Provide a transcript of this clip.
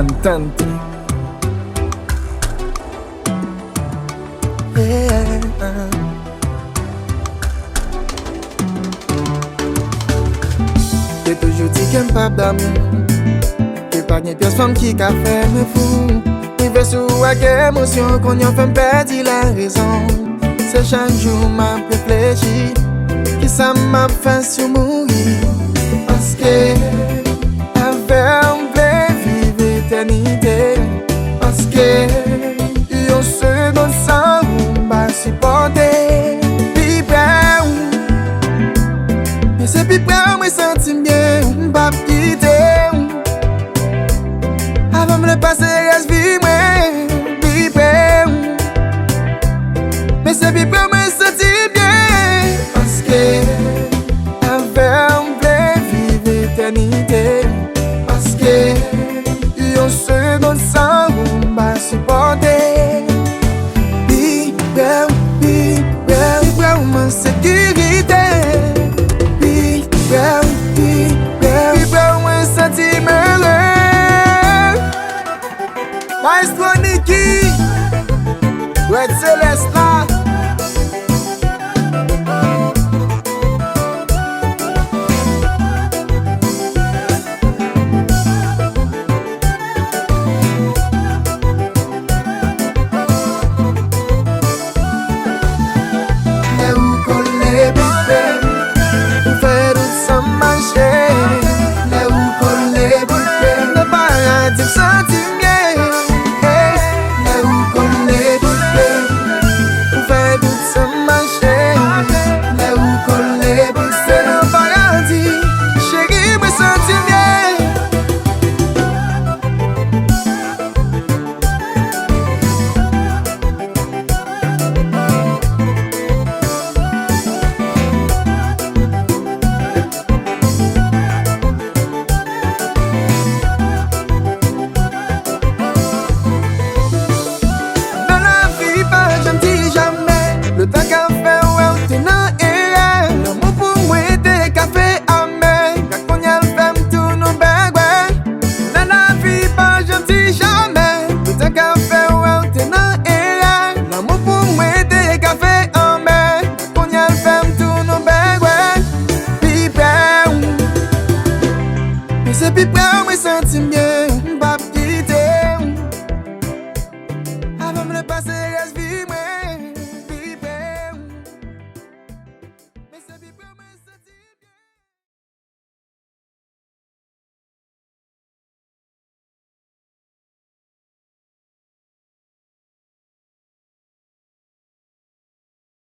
Cantante. J'ai toujours dit qu'un pape d'amour, que pas de personne qui a fait me fou. Il veut sous à quelle émotion qu'on y a fait perdre la raison. C'est chaque jour m'a réfléchi, qui ça m'a fait sur mourir. Parce que avec un blé vivre éternité. Parce que yon seconde sans vous m'a supporté. Puis près, mais c'est puis près, moi senti bien, m'pas quitter. Avant me le passer, reste vie, moi, puis près. Mais c'est puis près, moi senti bien. Parce que avec un blé vivre éternité. Parce que yon seconde sans vous m'a supporté. Puis près, ma sécurité. Puis près, moi senti malheur. Maestro Niki, Red Celeste.